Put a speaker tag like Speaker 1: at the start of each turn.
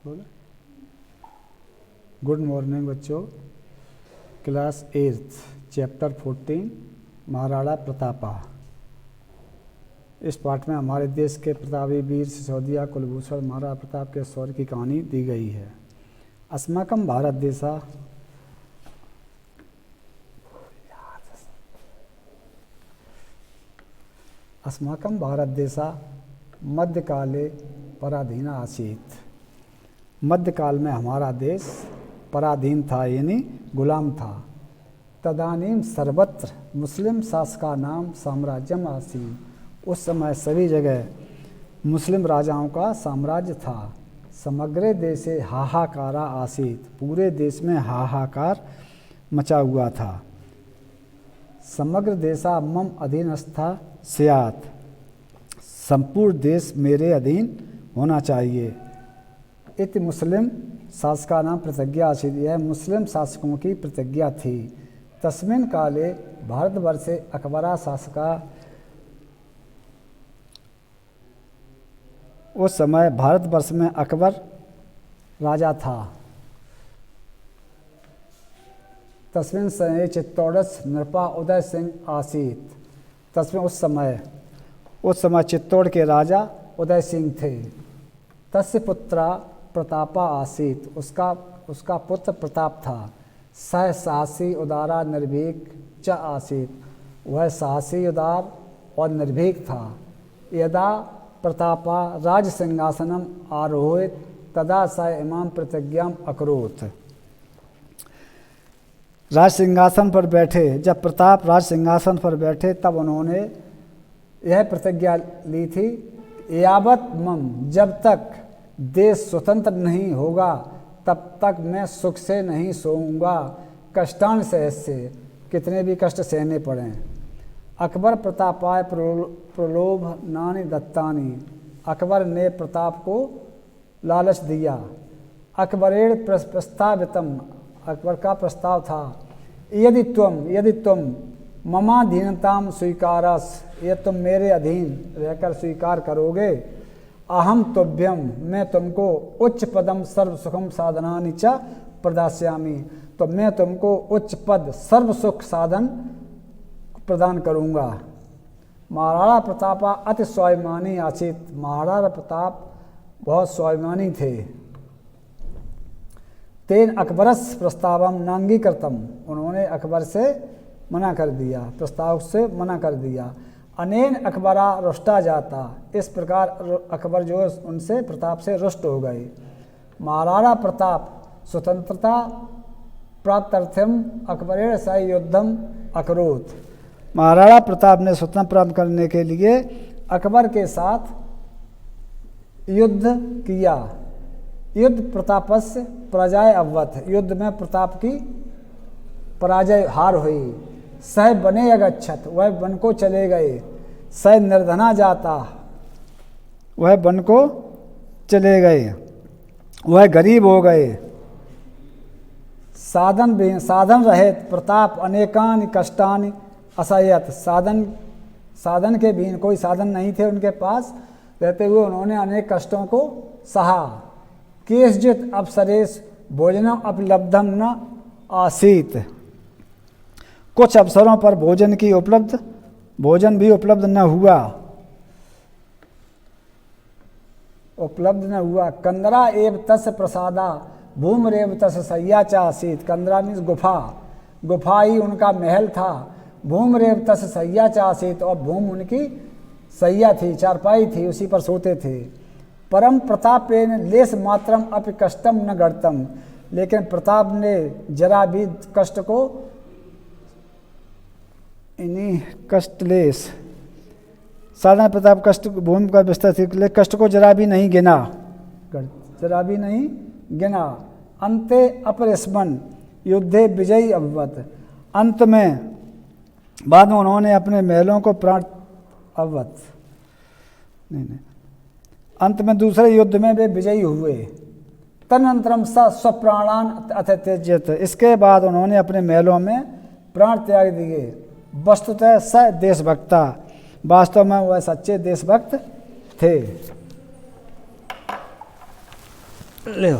Speaker 1: बोले good morning बच्चों। Class 8 chapter 14 Maharana Pratap. इस पाठ में हमारे देश के प्रतापी वीर सिसोदिया कुलभूषण महाराणा प्रताप के शौर्य की कहानी दी गई है। अस्माकं भारत देशा अस्माकं भारत देशा मध्यकाले पराधीना आसीत। मध्यकाल में हमारा देश पराधीन था, यानी गुलाम था। तदानीम सर्वत्र मुस्लिम शासका नाम साम्राज्यम आसीत। उस समय सभी जगह मुस्लिम राजाओं का साम्राज्य था। समग्र देशे हाहाकारा आसीत। पूरे देश में हाहाकार मचा हुआ था। समग्र देशा मम अधीनस्था स्यात्। संपूर्ण देश मेरे अधीन होना चाहिए। इति मुस्लिम शासका नाम प्रतिज्ञा आसीत। यह मुस्लिम शासकों की प्रतिज्ञा थी। तस्मिन् काले भारतवर्षे अकबरा शासका। उस समय भारतवर्ष में अकबर राजा था। तस्मिन् समये चित्तौड़स्य नृपा उदय सिंह आसीत। तस्मिन् उस समय चित्तौड़ के राजा उदय सिंह थे। तस्य पुत्रा प्रतापा आसीत। उसका पुत्र प्रताप था। सह साहसी उदारा निर्भीक च आसीत। वह साहसी उदार और निर्भीक था। यदा प्रतापा राज सिंहासनम आरोहित तदा स इमाम प्रतिज्ञाम अकरोत्। राज सिंहासन पर बैठे, जब प्रताप राज सिंहासन पर बैठे तब उन्होंने यह प्रतिज्ञा ली थी, यावत मम, जब तक देश स्वतंत्र नहीं होगा तब तक मैं सुख से नहीं सोऊंगा। कष्टान सहस्य, कितने भी कष्ट सहने पड़ें। अकबर प्रतापाय प्रलोभनानि दत्तानि। अकबर ने प्रताप को लालच दिया। अकबरेण प्रस्तावितम, अकबर का प्रस्ताव था, यदि तुम ममाधीनताम स्वीकारस, ये तुम मेरे अधीन रहकर स्वीकार करोगे, अहम तुभ्यम, मैं तुमको उच्च पदम सर्व सुखम साधनानि च प्रदास्यामि, तो मैं तुमको उच्च पद सर्व सुख साधन प्रदान करूँगा। महाराणा प्रतापा अति स्वाभिमानी आसीत। महाराणा प्रताप बहुत स्वाभिमानी थे। तेन अकबरस प्रस्तावम नांगीकृतम, उन्होंने अकबर से मना कर दिया, प्रस्ताव से मना कर दिया। अनेन अकबरा रुष्टा जाता, इस प्रकार अकबर जो उनसे प्रताप से रुष्ट हो गए। महाराणा प्रताप स्वतंत्रता प्राप्त्यर्थम अकबरेण सह युद्धम अकरोत्। महाराणा प्रताप ने स्वतंत्रता प्राप्त करने के लिए अकबर के साथ युद्ध किया। युद्ध प्रतापस्य पराजय अववत, युद्ध में प्रताप की पराजय हार हुई। सह बने अगच्छत, वह वन को चले गए। सह निर्धना जाता, वह वन को चले गए, वह गरीब हो गए। साधन रहित प्रताप अनेकानि कष्टानि असह्यत। साधन के भी कोई साधन नहीं थे उनके पास, रहते हुए उन्होंने अनेक कष्टों को सहा। केशजित अवसरेश भोजनम उपलब्धम न आसीत। कुछ अवसरों पर भोजन भी उपलब्ध न हुआ। कंदरा एव तस् प्रसादा भूमरेव तस् सय्या च आसीत। कंदरा मीन्स गुफा ही उनका महल था। भूमरेव तस् सय्या च आसीत, और भूम उनकी सैया थी, चारपाई थी, उसी पर सोते थे। परम प्रतापेन लेस मात्रम अपि कष्टम न गढ़तम, लेकिन प्रताप ने जरा भी कष्ट को इन्हीं कष्टलेस, साधारण प्रताप कष्ट भूमि का विस्तार थी, कष्ट को जरा भी नहीं गिना। अंते अपरिस्मन युद्धे विजयी अभवत। अंत में बाद में उन्होंने अपने महलों को अंत में दूसरे युद्ध में वे विजयी हुए। तदनंतरम स्वप्राणान अथ त्यज्यत, इसके बाद उन्होंने अपने महलों में प्राण त्याग दिए। वस्तुतः स देशभक्ता, वास्तव में वह सच्चे देशभक्त थे। ले